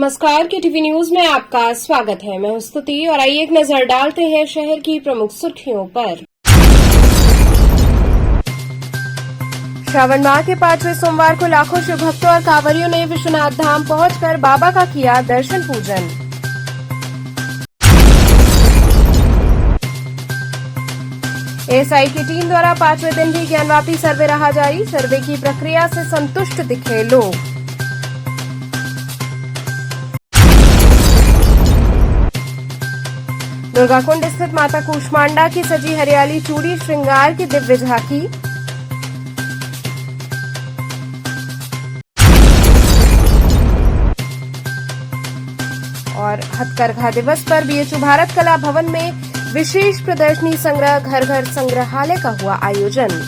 नमस्कार, KTV news में आपका स्वागत है। मैं हूं स्तुति और आइए एक नजर डालते हैं शहर की प्रमुख सुर्खियों पर। श्रावण माह के 5वें सोमवार को लाखों शिव भक्तों और कांवरियों ने विश्वनाथ धाम पहुंचकर बाबा का किया दर्शन पूजन। एएसआई की टीम द्वारा 5वें दिन भी ज्ञानवापी सर्वे रहा जारी। सर्वे की प्रक्रिया से संतुष्ट दिखे लोग। दुर्गाकुंड स्थित माता कूष्मांडा की सजी हरियाली चूड़ी श्रृंगार की दिव्य झांकी। और हथकरघा दिवस पर बीएचयू भारत कला भवन में विशेष प्रदर्शनी संग्रह घर घर संग्रहालय का हुआ आयोजन।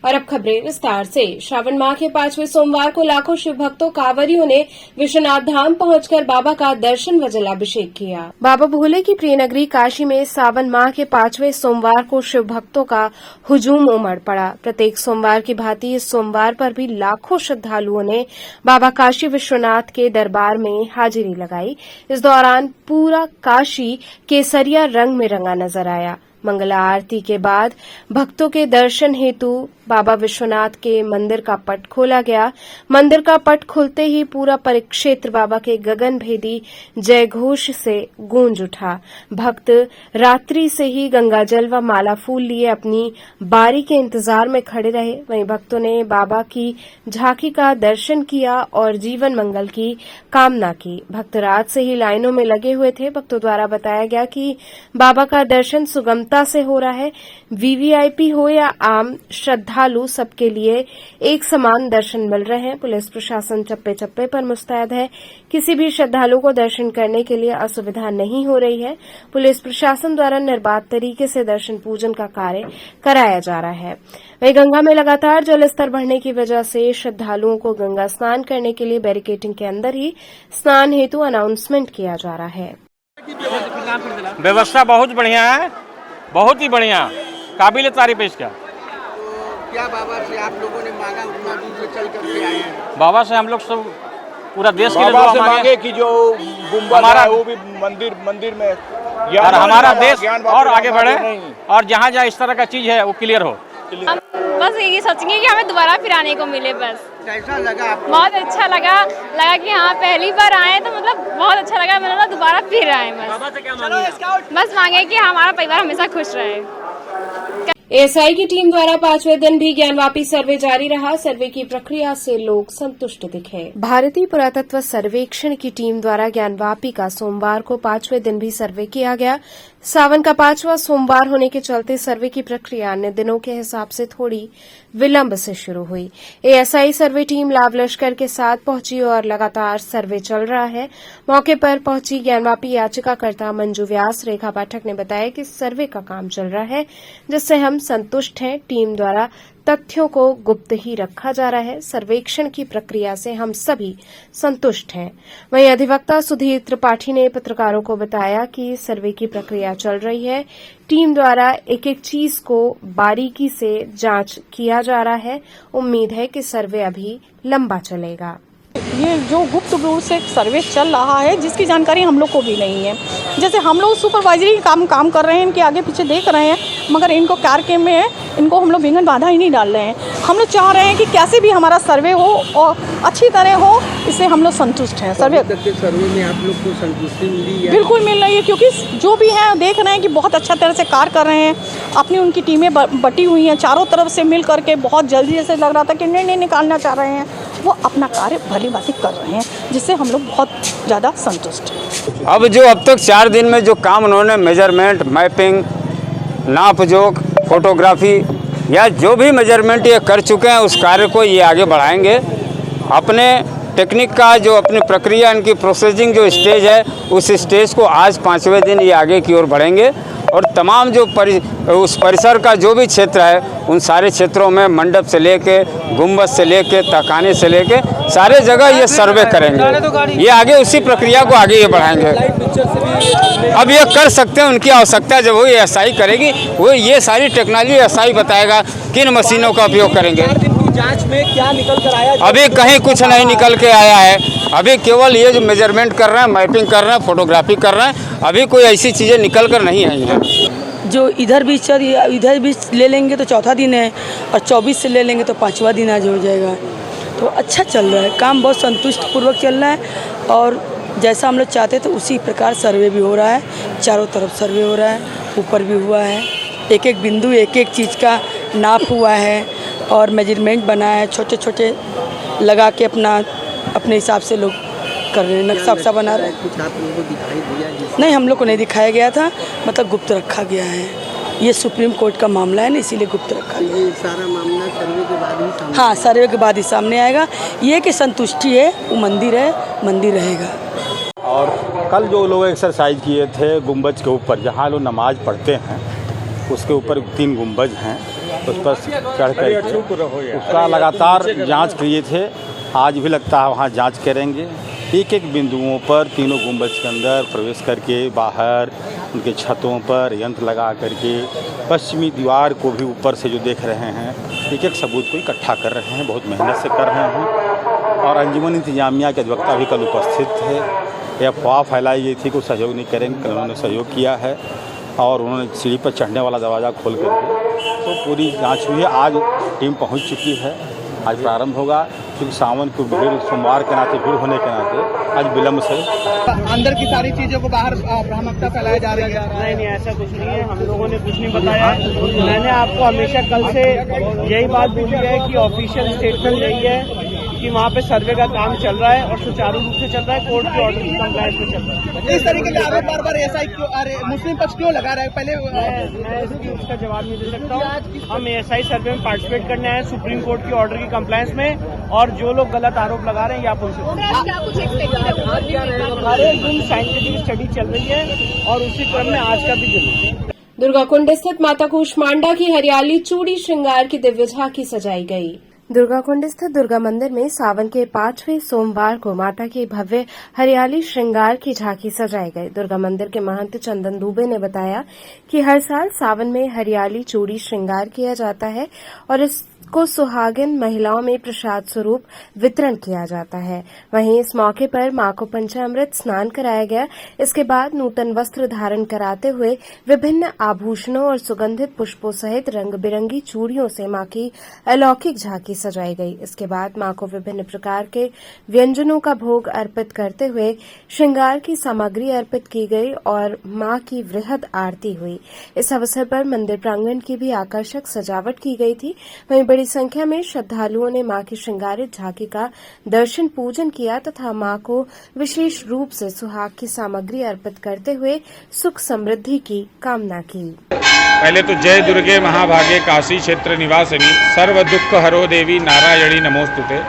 और अब खबरें विस्तार से। श्रावण माह के 5वें सोमवार को लाखों शिव भक्तों कांवरियों ने विश्वनाथ धाम पहुंचकर बाबा का दर्शन व जलाभिषेक किया। बाबा भोले की प्रिय नगरी काशी में सावन माह के 5वें सोमवार को शिव भक्तों का हुजूम उमड़ पड़ा। प्रत्येक सोमवार की भांति इस सोमवार पर भी लाखों श्रद्धालुओं ने बाबा काशी विश्वनाथ के दरबार में हाजिरी लगाई। इस दौरान पूरा काशी केसरिया रंग में रंगा नजर आया। मंगला आरती के बाद भक्तों के दर्शन हेतु बाबा विश्वनाथ के मंदिर का पट खोला गया। मंदिर का पट खुलते ही पूरा परिक्षेत्र बाबा के गगन भेदी जय घोष से गूंज उठा। भक्त रात्रि से ही गंगाजल व माला फूल लिए अपनी बारी के इंतजार में खड़े रहे। वहीं भक्तों ने बाबा की झांकी का दर्शन किया और जीवन मंगल की कामना की। भक्त रात से ही लाइनों में लगे हुए थे। भक्तों द्वारा बताया गया कि बाबा का दर्शन सुगमता से हो रहा है। वीवीआईपी हो या आम श्रद्धालु, सबके लिए एक समान दर्शन मिल रहे हैं। पुलिस प्रशासन चप्पे चप्पे पर मुस्तैद है। किसी भी श्रद्धालु को दर्शन करने के लिए असुविधा नहीं हो रही है। पुलिस प्रशासन द्वारा निर्बाध तरीके से दर्शन पूजन का कार्य कराया जा रहा है। वहीं गंगा में लगातार जलस्तर बढ़ने की वजह से श्रद्धालुओं को गंगा स्नान करने के लिए बैरिकेडिंग के अंदर ही स्नान हेतु अनाउंसमेंट किया जा रहा है। व्यवस्था बहुत बढ़िया है, बहुत ही बढ़िया, काबिल तारीफ है इसका। तो क्या बाबा से आप लोगों ने मांगा, उतना दूर से चल करके आए हैं? बाबा से हम लोग सब पूरा देश के लिए बाबा दुआ से मांगे कि जो गुंबद है वो भी मंदिर में और हमारा देश और आगे बढ़े और जहाँ जहाँ इस तरह का चीज है वो क्लियर हो। हम बस यही सोचेंगे कि हमें दोबारा फिर आने को मिले। बस कैसा लगा आपको? बहुत अच्छा लगा कि हाँ पहली बार आए तो मतलब बहुत अच्छा लगा। मैंने दोबारा फिर आए। बस मांगे कि हमारा परिवार हमेशा खुश रहे। एएसआई की टीम द्वारा 5वें दिन भी ज्ञानवापी सर्वे जारी रहा। सर्वे की प्रक्रिया से लोग संतुष्ट दिखे। भारतीय पुरातत्व सर्वेक्षण की टीम द्वारा ज्ञानवापी का सोमवार को 5वें दिन भी सर्वे किया गया। सावन का 5वां सोमवार होने के चलते सर्वे की प्रक्रिया अन्य दिनों के हिसाब से थोड़ी विलंब से शुरू हुई। एएसआई सर्वे टीम लाव लश्कर के साथ पहुंची और लगातार सर्वे चल रहा है। मौके पर पहुंची ज्ञानवापी याचिकाकर्ता मंजू व्यास रेखा पाठक ने बताया कि सर्वे का काम चल रहा है, जिससे हम संतुष्ट हैं। टीम द्वारा तथ्यों को गुप्त ही रखा जा रहा है। सर्वेक्षण की प्रक्रिया से हम सभी संतुष्ट हैं। वहीं अधिवक्ता सुधीर त्रिपाठी ने पत्रकारों को बताया कि सर्वे की प्रक्रिया चल रही है। टीम द्वारा एक एक चीज को बारीकी से जांच किया जा रहा है। उम्मीद है कि सर्वे अभी लंबा चलेगा। ये जो गुप्त रूप से सर्वे चल रहा है, जिसकी जानकारी हम लोग को भी नहीं है। जैसे हम लोग सुपरवाइजरी काम कर रहे हैं, इनके आगे पीछे देख रहे हैं, मगर इनको कार्य में इनको हम लोग विघ्न बाधा ही नहीं डाल रहे हैं। हम लोग चाह रहे हैं कि कैसे भी हमारा सर्वे हो और अच्छी तरह हो, इससे हम लोग संतुष्ट हैं। सर्वे में आप लोग को संतुष्टि मिली है? बिल्कुल मिल रही है, क्योंकि जो भी हैं देख रहे हैं कि बहुत अच्छा तरह से कार्य कर रहे हैं। अपनी उनकी टीमें बटी हुई हैं चारों तरफ से मिल करके। बहुत जल्दी जैसे लग रहा था कि नहीं निकालना चाह रहे हैं, वो अपना कार्य भली भांति कर रहे हैं, जिससे हम लोग बहुत ज़्यादा संतुष्ट हैं। अब तक 4 दिन में जो काम उन्होंने मेजरमेंट, मैपिंग, नाप जोख, फोटोग्राफी या जो भी मेजरमेंट ये कर चुके हैं, उस कार्य को ये आगे बढ़ाएंगे। अपने टेक्निक का जो अपनी प्रक्रिया, इनकी प्रोसेसिंग जो स्टेज है, उस स्टेज को आज 5वें दिन ये आगे की ओर बढ़ेंगे। और तमाम जो उस परिसर का जो भी क्षेत्र है, उन सारे क्षेत्रों में मंडप से लेके, गुंबद से लेके, तहखाने से लेके सारे जगह ये सर्वे करेंगे। ये आगे उसी प्रक्रिया को आगे ये बढ़ाएंगे। अब ये कर सकते हैं, उनकी आवश्यकता जब वो एएसआई करेगी, वो ये सारी टेक्नोलॉजी एएसआई बताएगा किन मशीनों का उपयोग करेंगे। जांच में क्या निकल कर आया? अभी कहीं कुछ नहीं निकल के आया है। अभी केवल ये जो मेजरमेंट कर रहे हैं, मैपिंग कर रहे हैं, फोटोग्राफी कर रहे हैं, अभी कोई ऐसी चीज़ें निकल कर नहीं आई हैं। जो इधर भी ले लेंगे तो चौथा दिन है, और 24 से ले लेंगे तो 5वां दिन आज हो जाएगा। तो अच्छा चल रहा है काम, बहुत संतुष्ट पूर्वक चल रहा है। और जैसा हम लोग चाहते थे उसी प्रकार सर्वे भी हो रहा है, चारों तरफ सर्वे हो रहा है, ऊपर भी हुआ है, एक एक बिंदु एक एक चीज़ का नाप हुआ है और मेजरमेंट बना है, छोटे छोटे लगा के अपने हिसाब से लोग कर रहे हैं, नक्शा वक्शा बना रहे हैं। कुछ आप लोगों को दिखाई दिया? नहीं, हम लोग को नहीं दिखाया गया था, मतलब गुप्त रखा गया है। ये सुप्रीम कोर्ट का मामला है ना, इसीलिए गुप्त रखा गया। ये सारा मामला सर्वे के बाद ही सामने? हाँ, सर्वे के बाद ही सामने आएगा। ये कि संतुष्टि है, वो मंदिर है, मंदिर रहेगा। और कल जो लोग एक्सरसाइज किए थे गुंबज के ऊपर, जहाँ लोग नमाज पढ़ते हैं उसके ऊपर 3 गुंबज हैं, उस पर चढ़ कर उसका लगातार जांच किए थे। आज भी लगता है वहाँ जांच करेंगे। एक एक बिंदुओं पर तीनों गुंबज के अंदर प्रवेश करके बाहर उनके छतों पर यंत्र लगा करके पश्चिमी दीवार को भी ऊपर से जो देख रहे हैं, एक एक सबूत को इकट्ठा कर रहे हैं, बहुत मेहनत से कर रहे हैं। और अंजुमन इंतजामिया के अधिवक्ता भी कल उपस्थित थे। यह अफवाह फैलाई गई थी कि सहयोग नहीं करेंगे, कल उन्होंने सहयोग किया है और उन्होंने सीढ़ी पर चढ़ने वाला दरवाज़ा खोल करके तो पूरी जांच हुई है। आज टीम पहुंच चुकी है, आज प्रारंभ होगा, क्योंकि सावन को भीड़, सोमवार के नाते भीड़ होने के नाते आज विलम्ब से अंदर की सारी चीजों को बाहर भ्रामकता फैलाया जा रही है। नहीं, ऐसा कुछ नहीं है, हम लोगों ने कुछ नहीं बताया। मैंने आपको हमेशा कल से यही बात बोली है कि ऑफिशियल स्टेटमेंट यही है कि वहाँ पे सर्वे का काम चल रहा है और सुचारू रूप से चल रहा है, कोर्ट के ऑर्डर की कंप्लायंस में चल रहा है। इस तरीके के आरोप बार-बार एएसआई क्यों, अरे मुस्लिम पक्ष क्यों लगा रहा है? पहले मैं उसका जवाब नहीं दे सकता हूँ। हम एएसआई सर्वे में पार्टिसिपेट करने आए सुप्रीम कोर्ट की ऑर्डर की कंप्लायंस में, और जो लोग गलत आरोप लगा रहे हैं या उनसे हर एक दिन साइंटिफिक स्टडी चल रही है और उसी क्रम में आज का भी दिन। दुर्गाकुंड स्थित माता कूष्मांडा की हरियाली चूड़ी श्रृंगार की दिव्य झांकी सजाई गई। दुर्गाकुंड स्थित दुर्गा मंदिर में सावन के 5वें सोमवार को माता की भव्य हरियाली श्रृंगार की झांकी सजाई गई। दुर्गा मंदिर के महंत चंदन दुबे ने बताया कि हर साल सावन में हरियाली चूड़ी श्रृंगार किया जाता है और इसको सुहागिन महिलाओं में प्रसाद स्वरूप वितरण किया जाता है। वहीं इस मौके पर मां को पंचामृत स्नान कराया गया। इसके बाद नूतन वस्त्र धारण कराते हुए विभिन्न आभूषणों और सुगंधित पुष्पों सहित रंग बिरंगी चूड़ियों से मां की अलौकिक झांकी सजाई गई। इसके बाद मां को विभिन्न प्रकार के व्यंजनों का भोग अर्पित करते हुए श्रृंगार की सामग्री अर्पित की गई और मां की वृहद आरती हुई। इस अवसर पर मंदिर प्रांगण की भी आकर्षक सजावट की गई थी। वहीं बड़ी संख्या में श्रद्धालुओं ने मां की श्रृंगारित झांकी का दर्शन पूजन किया तथा मां को विशेष रूप से सुहाग की सामग्री अर्पित करते हुए सुख समृद्धि की कामना की। पहले तो जय दुर्गे महाभागे काशी क्षेत्र निवासिनी सर्व दुख हरो देवी नारायणी नमोस्तुते।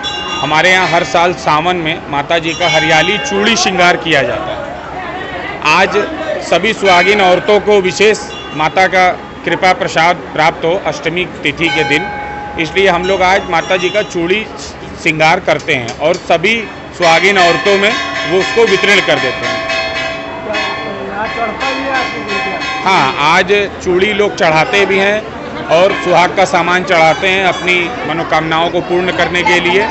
हमारे यहाँ हर साल सावन में माता जी का हरियाली चूड़ी श्रृंगार किया जाता है। आज सभी सुहागिन औरतों को विशेष माता का कृपा प्रसाद प्राप्त हो अष्टमी तिथि के दिन, इसलिए हम लोग आज माता जी का चूड़ी श्रृंगार करते हैं और सभी सुहागिन औरतों में वो उसको वितरण कर देते हैं। हाँ, आज चूड़ी लोग चढ़ाते भी हैं और सुहाग का सामान चढ़ाते हैं अपनी मनोकामनाओं को पूर्ण करने के लिए।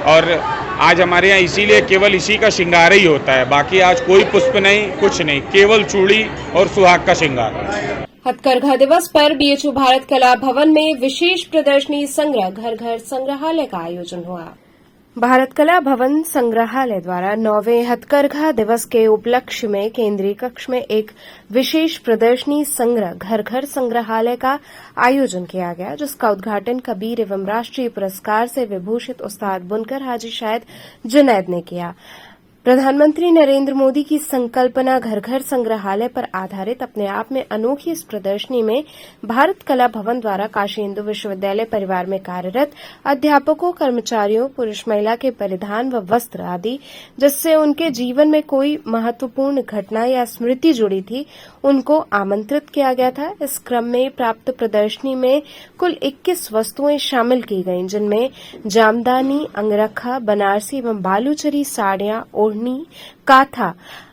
और आज हमारे यहाँ इसीलिए केवल इसी का श्रृंगार ही होता है, बाकी आज कोई पुष्प नहीं, कुछ नहीं, केवल चूड़ी और सुहाग का श्रृंगार। हथकरघा दिवस पर बीएचयू भारत कला भवन में विशेष प्रदर्शनी संग्रह घर घर संग्रहालय का आयोजन हुआ। भारत कला भवन संग्रहालय द्वारा 9वें हथकरघा दिवस के उपलक्ष्य में केंद्रीय कक्ष में एक विशेष प्रदर्शनी संग्रह घर घर संग्रहालय का आयोजन किया गया, जिसका उद्घाटन कबीर एवं राष्ट्रीय पुरस्कार से विभूषित उस्ताद बुनकर हाजी शायद जुनैद ने किया। प्रधानमंत्री नरेंद्र मोदी की संकल्पना घर घर संग्रहालय पर आधारित अपने आप में अनोखी इस प्रदर्शनी में भारत कला भवन द्वारा काशी हिंदू विश्वविद्यालय परिवार में कार्यरत अध्यापकों, कर्मचारियों, पुरुष महिला के परिधान व वस्त्र आदि जिससे उनके जीवन में कोई महत्वपूर्ण घटना या स्मृति जुड़ी थी, उनको आमंत्रित किया गया था। इस क्रम में प्राप्त प्रदर्शनी में कुल 21 वस्तुएं शामिल की गईं, जिनमें जामदानी, अंगरखा, बनारसी एवं बालूचरी साड़ियां, ओढ़नी, काथा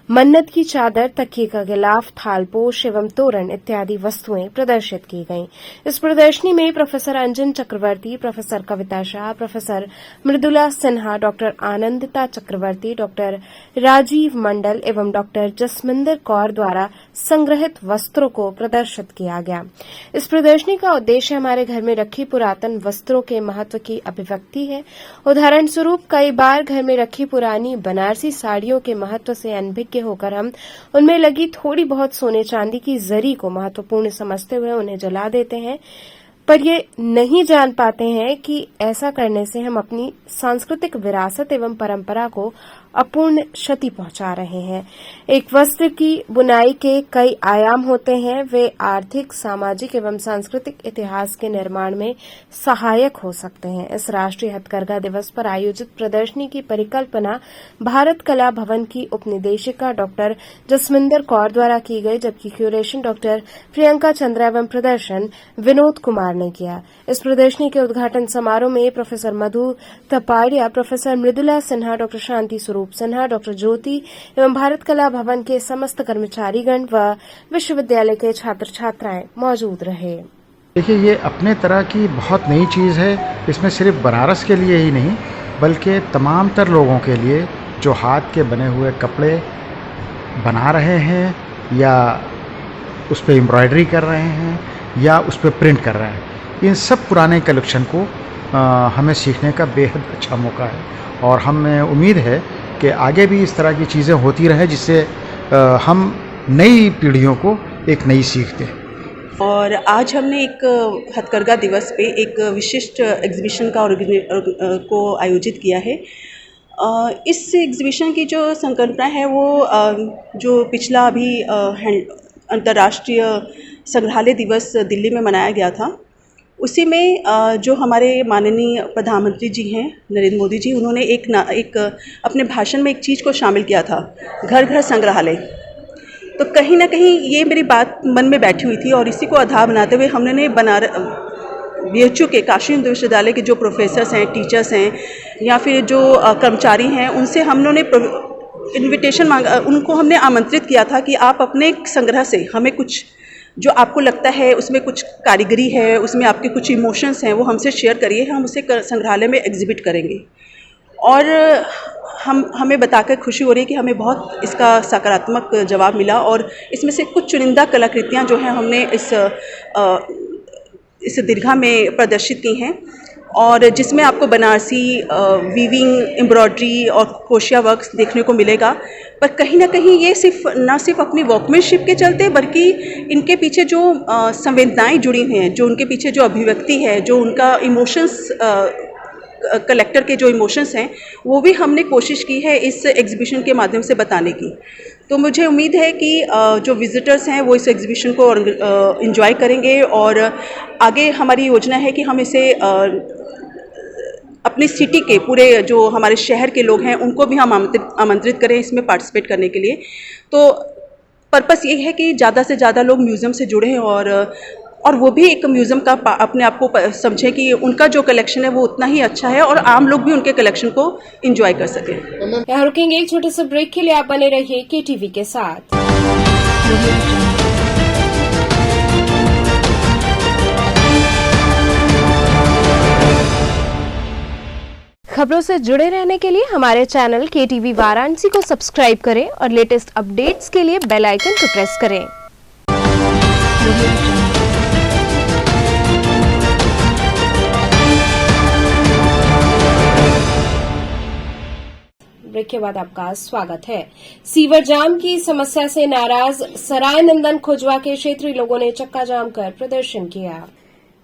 मन्नत की चादर, तकिए का गिलाफ, थालपोश एवं तोरण इत्यादि वस्तुएं प्रदर्शित की गईं। इस प्रदर्शनी में प्रोफेसर अंजन चक्रवर्ती, प्रोफेसर कविता शाह, प्रोफेसर मृदुला सिन्हा, डॉक्टर आनंदिता चक्रवर्ती, डॉक्टर राजीव मंडल एवं डॉक्टर जसमिंदर कौर द्वारा संग्रहित वस्त्रों को प्रदर्शित किया गया। इस प्रदर्शनी का उद्देश्य हमारे घर में रखी पुरातन वस्त्रों के महत्व की अभिव्यक्ति है। उदाहरण स्वरूप कई बार घर में रखी पुरानी बनारसी साड़ियों के महत्व से अनभिज्ञ होकर हम उनमें लगी थोड़ी बहुत सोने चांदी की जरी को महत्वपूर्ण समझते हुए उन्हें जला देते हैं, पर ये नहीं जान पाते हैं कि ऐसा करने से हम अपनी सांस्कृतिक विरासत एवं परंपरा को अपूर्ण क्षति पहुंचा रहे हैं। एक वस्त्र की बुनाई के कई आयाम होते हैं। वे आर्थिक, सामाजिक एवं सांस्कृतिक इतिहास के निर्माण में सहायक हो सकते हैं। इस राष्ट्रीय हथकरघा दिवस पर आयोजित प्रदर्शनी की परिकल्पना भारत कला भवन की उपनिदेशिका डॉक्टर जसमिंदर कौर द्वारा की गई, जबकि क्यूरेशन डॉक्टर प्रियंका चंद्रा एवं प्रदर्शन विनोद कुमार ने किया। इस प्रदर्शनी के उद्घाटन समारोह में प्रोफेसर मधु Tapadia, professor Mridula Sinha, doctor Shanti Swarup Sinha, doctor ज्योति एवं भारत कला भवन के समस्त कर्मचारीगण व विश्वविद्यालय के छात्र छात्राएं मौजूद रहे। देखिए, ये अपने तरह की बहुत नई चीज़ है। इसमें सिर्फ बनारस के लिए ही नहीं बल्कि तमाम तर लोगों के लिए जो हाथ के बने हुए कपड़े बना रहे हैं या उस पर एम्ब्रॉयडरी कर रहे हैं या उस पर प्रिंट कर रहे हैं, इन सब पुराने कलेक्शन को हमें सीखने का बेहद अच्छा मौका है और हमें उम्मीद है कि आगे भी इस तरह की चीज़ें होती रहे जिससे हम नई पीढ़ियों को एक नई सीख दें। और आज हमने एक हथकरघा दिवस पे एक विशिष्ट एग्जीबिशन को आयोजित किया है। इस एग्जीबिशन की जो संकल्पना है वो जो पिछला अभी अंतर्राष्ट्रीय संग्रहालय दिवस दिल्ली में मनाया गया था, उसी में जो हमारे माननीय प्रधानमंत्री जी हैं नरेंद्र मोदी जी, उन्होंने एक अपने भाषण में एक चीज़ को शामिल किया था, घर घर संग्रहालय। तो कहीं ना कहीं ये मेरी बात मन में बैठी हुई थी और इसी को आधार बनाते हुए हमने BHU के काशी हिंदू विश्वविद्यालय के जो प्रोफेसर्स हैं, टीचर्स हैं या फिर जो कर्मचारी हैं, उनसे हमने इन्विटेशन मांगा, उनको हमने आमंत्रित किया था कि आप अपने संग्रह से हमें कुछ जो आपको लगता है उसमें कुछ कारीगरी है, उसमें आपके कुछ इमोशंस हैं, वो हमसे शेयर करिए, हम उसे संग्रहालय में एग्जिबिट करेंगे। और हमें बताकर खुशी हो रही है कि हमें बहुत इसका सकारात्मक जवाब मिला और इसमें से कुछ चुनिंदा कलाकृतियाँ जो हैं हमने इस दीर्घा में प्रदर्शित की हैं और जिसमें आपको बनारसी वीविंग, एम्ब्रॉयडरी और क्रोशिया वर्क्स देखने को मिलेगा। पर कहीं ना कहीं ये न सिर्फ अपनी वर्कमैनशिप के चलते बल्कि इनके पीछे जो संवेदनाएं जुड़ी हुई हैं, जो उनके पीछे जो अभिव्यक्ति है, जो उनका इमोशंस कलेक्टर के जो इमोशंस हैं, वो भी हमने कोशिश की है इस एग्जीबिशन के माध्यम से बताने की। तो मुझे उम्मीद है कि जो विजिटर्स हैं वो इस एग्जीबिशन को एंजॉय करेंगे और आगे हमारी योजना है कि हम इसे अपनी सिटी के पूरे जो हमारे शहर के लोग हैं उनको भी हम आमंत्रित करें इसमें पार्टिसिपेट करने के लिए। तो पर्पस ये है कि ज़्यादा से ज़्यादा लोग म्यूज़ियम से जुड़ें और वो भी एक म्यूज़ियम का अपने आप को समझें कि उनका जो कलेक्शन है वो उतना ही अच्छा है और आम लोग भी उनके कलेक्शन को एंजॉय कर सकें। यहाँ रुकेंगे एक छोटे से ब्रेक के लिए, आप बने रहिए KTV के साथ। खबरों से जुड़े रहने के लिए हमारे चैनल KTV वाराणसी को सब्सक्राइब करें और लेटेस्ट अपडेट्स के लिए बेल आइकन को प्रेस करें। ब्रेक के बाद आपका स्वागत है। सीवर जाम की समस्या से नाराज सराय नंदन खुजवा के क्षेत्रीय लोगों ने चक्का जाम कर प्रदर्शन किया।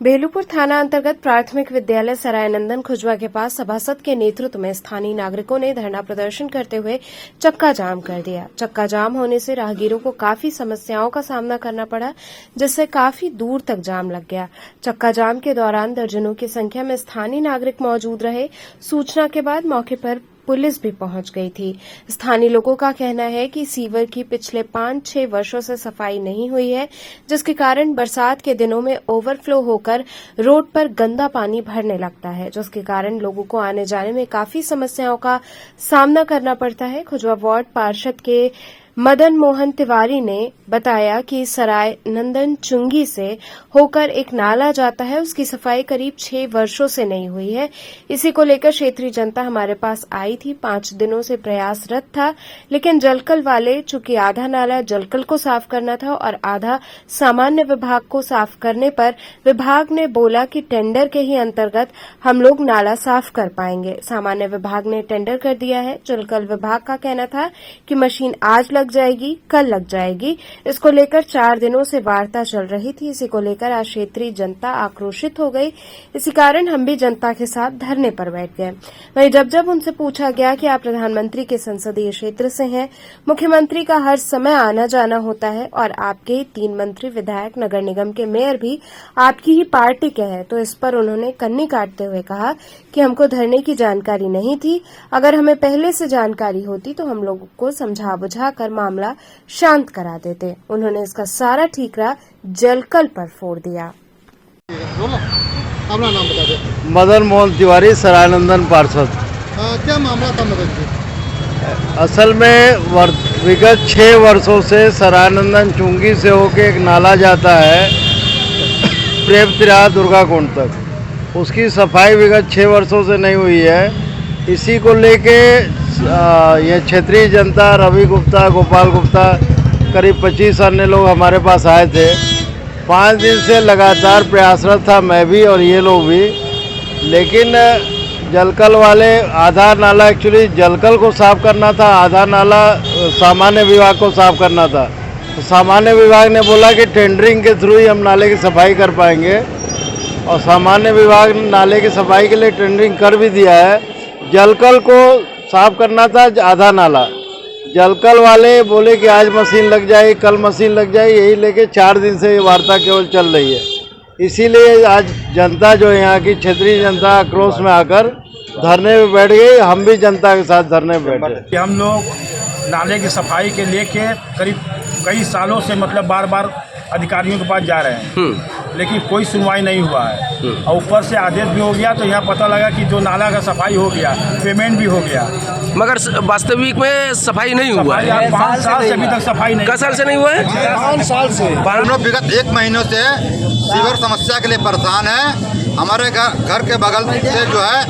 बेलूपुर थाना अंतर्गत प्राथमिक विद्यालय सराय नंदन खुजवा के पास सभासद के नेतृत्व में स्थानीय नागरिकों ने धरना प्रदर्शन करते हुए चक्का जाम कर दिया। चक्का जाम होने से राहगीरों को काफी समस्याओं का सामना करना पड़ा, जिससे काफी दूर तक जाम लग गया। चक्का जाम के दौरान दर्जनों की संख्या में स्थानीय नागरिक मौजूद रहे। सूचना के बाद मौके पर पुलिस भी पहुंच गई थी। स्थानीय लोगों का कहना है कि सीवर की पिछले 5-6 वर्षों से सफाई नहीं हुई है, जिसके कारण बरसात के दिनों में ओवरफ्लो होकर रोड पर गंदा पानी भरने लगता है, जिसके कारण लोगों को आने जाने में काफी समस्याओं का सामना करना पड़ता है। खुजवा वार्ड पार्षद के मदन मोहन तिवारी ने बताया कि सराय नंदन चुंगी से होकर एक नाला जाता है, उसकी सफाई करीब 6 वर्षों से नहीं हुई है। इसी को लेकर क्षेत्रीय जनता हमारे पास आई थी, 5 दिनों से प्रयासरत था, लेकिन जलकल वाले चूंकि आधा नाला जलकल को साफ करना था और आधा सामान्य विभाग को साफ करने पर विभाग ने बोला कि टेंडर के ही अंतर्गत हम लोग नाला साफ कर पाएंगे। सामान्य विभाग ने टेंडर कर दिया है। जलकल विभाग का कहना था कि मशीन आज लग जाएगी, कल लग जाएगी। इसको लेकर 4 दिनों से वार्ता चल रही थी। इसी को लेकर आज क्षेत्रीय जनता आक्रोशित हो गई। इसी कारण हम भी जनता के साथ धरने पर बैठ गए। वहीं जब उनसे पूछा गया कि आप प्रधानमंत्री के संसदीय क्षेत्र से हैं, मुख्यमंत्री का हर समय आना जाना होता है और आपके 3 मंत्री, विधायक, नगर निगम के मेयर भी आपकी ही पार्टी के हैं, तो इस पर उन्होंने कन्नी काटते हुए कहा कि हमको धरने की जानकारी नहीं थी। अगर हमें पहले से जानकारी होती तो हम लोगों को समझा बुझा कर मामला शांत करा देते। उन्होंने इसका सारा ठीकरा जलकल पर फोड़ दिया। अपना नाम बता दे। मदन मोहन तिवारी, सरायनंदन पार्षद। क्या मामला था मदन जी? असल में विगत 6 वर्षों से सरायनंदन चुंगी से होके एक नाला जाता है प्रेम तिराहा दुर्गा कुंड तक। उसकी सफाई विगत 6 वर्षों से नहीं हुई है। इसी को लेके ये क्षेत्रीय जनता, रवि गुप्ता, गोपाल गुप्ता, करीब 25 अन्य लोग हमारे पास आए थे। 5 दिन से लगातार प्रयासरत था, मैं भी और ये लोग भी। लेकिन जलकल वाले आधा नाला एक्चुअली जलकल को साफ करना था, आधा नाला सामान्य विभाग को साफ करना था। तो सामान्य विभाग ने बोला कि टेंडरिंग के थ्रू ही हम नाले की सफाई कर पाएंगे और सामान्य विभाग ने नाले की सफाई के लिए टेंडरिंग कर भी दिया है। जलकल को साफ करना था आधा नाला। जलकल वाले बोले कि आज मशीन लग जाए, कल मशीन लग जाए, यही लेके 4 दिन से ये वार्ता केवल चल रही है। इसीलिए आज जनता जो है यहाँ की क्षेत्रीय जनता आक्रोश में आकर धरने पे बैठ गई। हम भी जनता के साथ धरने पे बैठे। हम लोग नाले की सफाई के लेके करीब कई सालों से मतलब बार अधिकारियों के पास जा रहे हैं, लेकिन कोई सुनवाई नहीं हुआ है। और ऊपर से आदेश भी हो गया तो यहाँ पता लगा कि जो नाला का सफाई हो गया, पेमेंट भी हो गया, मगर वास्तविक में सफाई नहीं हुआ है। 5 साल से अभी तक सफाई नहीं। 10 साल से नहीं हुआ है? 5 साल से। हम लोग विगत 1 महीनों से सीवर समस्या के लिए परेशान है। हमारे घर के बगल से जो है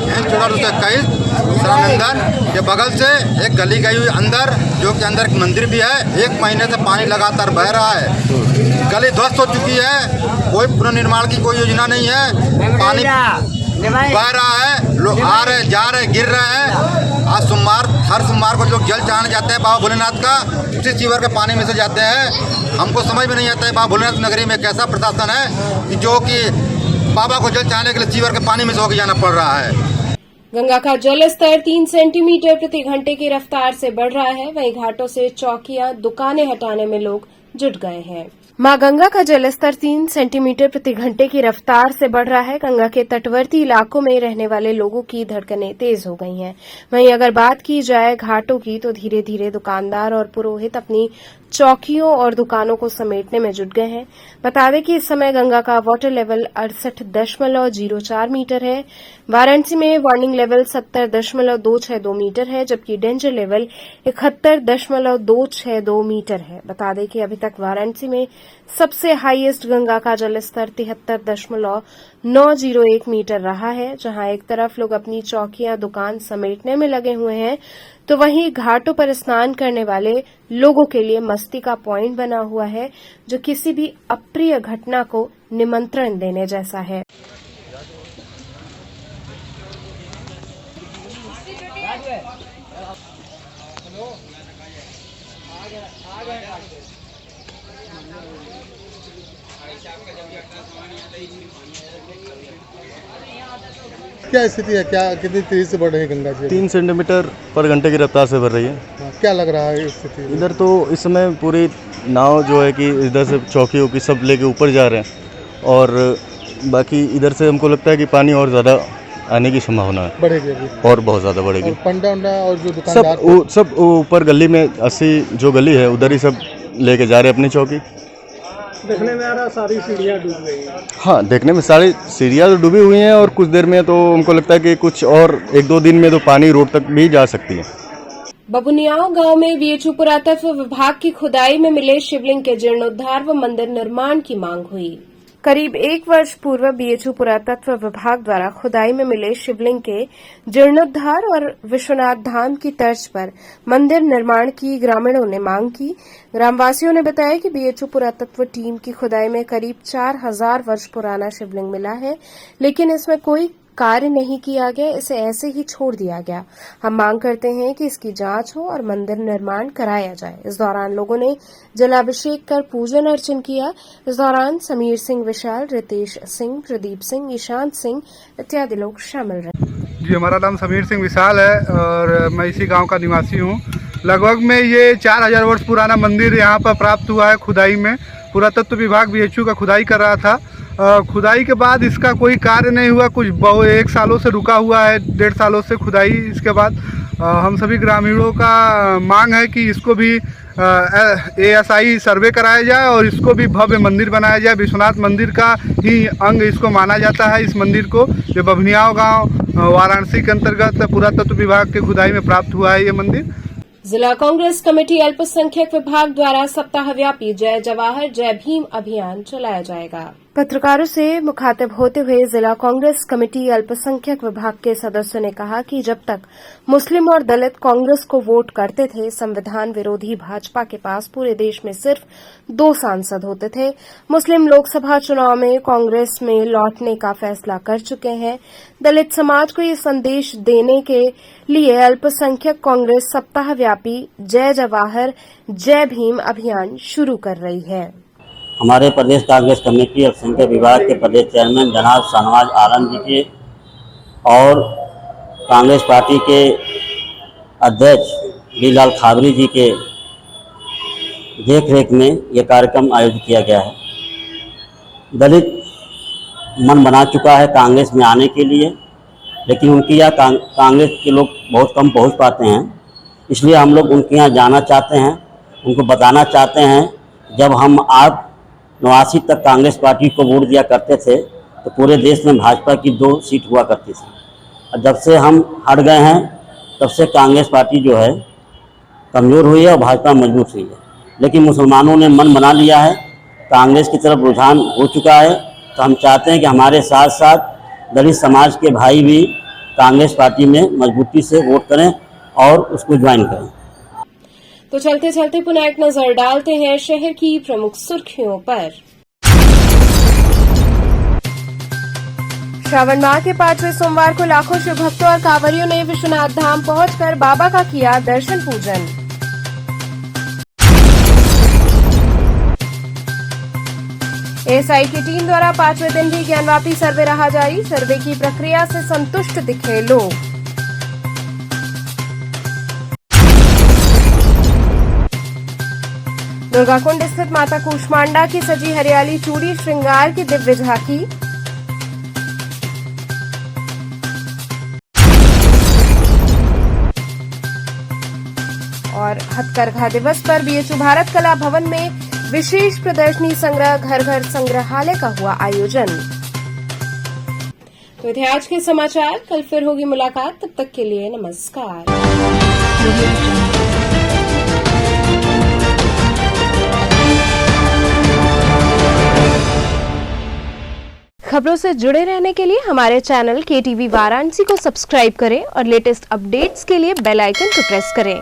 सरानंदन के बगल से एक गली गई हुई अंदर, जो कि अंदर एक मंदिर भी है। 1 महीने से पानी लगातार बह रहा है। गली ध्वस्त हो चुकी है, कोई पुनर्निर्माण की कोई योजना नहीं है। पानी बह रहा है, लोग आ रहे, जा रहे, गिर रहे हैं। आज हर सोमवार को लोग जल चढ़ाने जाते हैं बाबा भोलेनाथ का, उसी सीवर के पानी में से जाते हैं। हमको समझ में नहीं आता है बाबा भोलेनाथ नगरी में कैसा प्रशासन है कि जो कि बाबा को जल चढ़ाने के लिए सीवर के पानी में से होकर जाना पड़ रहा है। गंगा का जल स्तर 3 सेंटीमीटर प्रति घंटे की रफ्तार से बढ़ रहा है। वहीं घाटों से चौकियां, दुकानें हटाने में लोग जुट गए हैं। मां गंगा का जलस्तर 3 सेंटीमीटर प्रति घंटे की रफ्तार से बढ़ रहा है। गंगा के तटवर्ती इलाकों में रहने वाले लोगों की धड़कनें तेज हो गई हैं। वहीं अगर बात की जाए घाटों की, तो धीरे धीरे दुकानदार और पुरोहित अपनी चौकियों और दुकानों को समेटने में जुट गए हैं। बता दें कि इस समय गंगा का वाटर लेवल 68.04 मीटर है। वाराणसी में वार्निंग लेवल 70.262 मीटर है, जबकि डेंजर लेवल 71.262 मीटर है। बता दें कि अभी तक वाराणसी में सबसे हाईएस्ट गंगा का जलस्तर 73.901 मीटर रहा है। जहां एक तरफ लोग अपनी चौकियां, दुकान समेटने में लगे हुए हैं, तो वहीं घाटों पर स्नान करने वाले लोगों के लिए मस्ती का पॉइंट बना हुआ है, जो किसी भी अप्रिय घटना को निमंत्रण देने जैसा है। क्या स्थिति है, क्या कितनी तेजी से बढ़ रही है गंगा जी? 3 सेंटीमीटर पर घंटे की रफ्तार से बढ़ रही है। क्या लग रहा है स्थिति? इधर तो इस समय पूरी नाव जो है कि इधर से चौकी की सब लेके ऊपर जा रहे हैं और बाकी इधर से हमको लगता है कि पानी और ज़्यादा आने की संभावना है, बढ़ेगी अभी और बहुत ज़्यादा बढ़ेगी। पंडा और जो दुकानदार सब ऊपर गली में 80 जो गली है उधर ही सब लेके जा रहे हैं अपनी चौकी। देखने में आ रहा सारी सीढ़ियाँ डूब गई हैं। हाँ, देखने में सारी सीढ़ियाँ तो डूबी हुई हैं और कुछ देर में तो हमको लगता है कि कुछ और 1-2 दिन में तो पानी रोड तक भी जा सकती है। बबुनियाओं गांव में बीएचयू पुरातत्व विभाग की खुदाई में मिले शिवलिंग के जीर्णोद्धार व मंदिर निर्माण की मांग हुई। करीब 1 वर्ष पूर्व बीएचयू पुरातत्व विभाग द्वारा खुदाई में मिले शिवलिंग के जीर्णोद्धार और विश्वनाथ धाम की तर्ज पर मंदिर निर्माण की ग्रामीणों ने मांग की। ग्रामवासियों ने बताया कि बीएचयू पुरातत्व टीम की खुदाई में करीब 4000 वर्ष पुराना शिवलिंग मिला है, लेकिन इसमें कोई कार्य नहीं किया गया, इसे ऐसे ही छोड़ दिया गया। हम मांग करते हैं कि इसकी जांच हो और मंदिर निर्माण कराया जाए। इस दौरान लोगों ने जलाभिषेक कर पूजन अर्चन किया। इस दौरान समीर सिंह विशाल, रितेश सिंह, प्रदीप सिंह, ईशांत सिंह इत्यादि लोग शामिल रहे। जी, हमारा नाम समीर सिंह विशाल है और मैं इसी गांव का निवासी हूं। लगभग में ये 4000 वर्ष पुराना मंदिर यहां पर प्राप्त हुआ है खुदाई में। पुरातत्व विभाग बीएचयू का खुदाई कर रहा था। खुदाई के बाद इसका कोई कार्य नहीं हुआ, कुछ 1 सालों से रुका हुआ है, 1.5 सालों से खुदाई। इसके बाद हम सभी ग्रामीणों का मांग है कि इसको भी ASI सर्वे कराया जाए और इसको भी भव्य मंदिर बनाया जाए। विश्वनाथ मंदिर का ही अंग इसको माना जाता है। इस मंदिर को जो बभनियाव गांव वाराणसी के अंतर्गत पुरातत्व विभाग के खुदाई में प्राप्त हुआ है ये मंदिर। जिला कांग्रेस कमेटी अल्पसंख्यक विभाग द्वारा सप्ताहव्यापी जय जवाहर जय भीम अभियान चलाया जाएगा। पत्रकारों से मुखातिब होते हुए जिला कांग्रेस कमेटी अल्पसंख्यक विभाग के सदस्यों ने कहा कि जब तक मुस्लिम और दलित कांग्रेस को वोट करते थे, संविधान विरोधी भाजपा के पास पूरे देश में सिर्फ 2 सांसद होते थे। मुस्लिम लोकसभा चुनाव में कांग्रेस में लौटने का फैसला कर चुके हैं। दलित समाज को ये संदेश देने के लिए अल्पसंख्यक कांग्रेस सप्ताहव्यापी जय जवाहर जय भीम अभियान शुरू कर रही है। हमारे प्रदेश कांग्रेस कमेटी अल्पसंख्यक विभाग के प्रदेश चेयरमैन जनाब शाहनवाज आलम जी के और कांग्रेस पार्टी के अध्यक्ष बीलाल खाबरी जी के देखरेख में ये कार्यक्रम आयोजित किया गया है। दलित मन बना चुका है कांग्रेस में आने के लिए, लेकिन उनके यहाँ कांग्रेस के लोग बहुत कम पहुँच पाते हैं। इसलिए हम लोग उनके यहाँ जाना चाहते हैं, उनको बताना चाहते हैं। जब हम 89 तक कांग्रेस पार्टी को वोट दिया करते थे तो पूरे देश में भाजपा की 2 सीट हुआ करती थी, और जब से हम हट गए हैं तब से कांग्रेस पार्टी जो है कमज़ोर हुई है और भाजपा मजबूत हुई है। लेकिन मुसलमानों ने मन बना लिया है, कांग्रेस की तरफ रुझान हो चुका है। तो हम चाहते हैं कि हमारे साथ साथ दलित समाज के भाई भी कांग्रेस पार्टी में मजबूती से वोट करें और उसको ज्वाइन करें। तो चलते चलते पुनः एक नजर डालते हैं शहर की प्रमुख सुर्खियों पर। श्रावण माह के 5वें सोमवार को लाखों शिव भक्तों और कांवरियों ने विश्वनाथ धाम पहुंचकर बाबा का किया दर्शन पूजन। ASI की टीम द्वारा 5वें दिन भी ज्ञानवापी सर्वे रहा जारी। सर्वे की प्रक्रिया से संतुष्ट दिखे लोग। दुर्गाकुंड स्थित माता कूष्मांडा की सजी हरियाली चूड़ी श्रृंगार की दिव्य झांकी। और हथकरघा दिवस पर बीएचयू भारत कला भवन में विशेष प्रदर्शनी संग्रह घर घर संग्रहालय का हुआ आयोजन। तो थे आज के समाचार, कल फिर होगी मुलाकात, तब तक के लिए नमस्कार। खबरों से जुड़े रहने के लिए हमारे चैनल KTV वाराणसी को सब्सक्राइब करें और लेटेस्ट अपडेट्स के लिए बेल आइकन को प्रेस करें।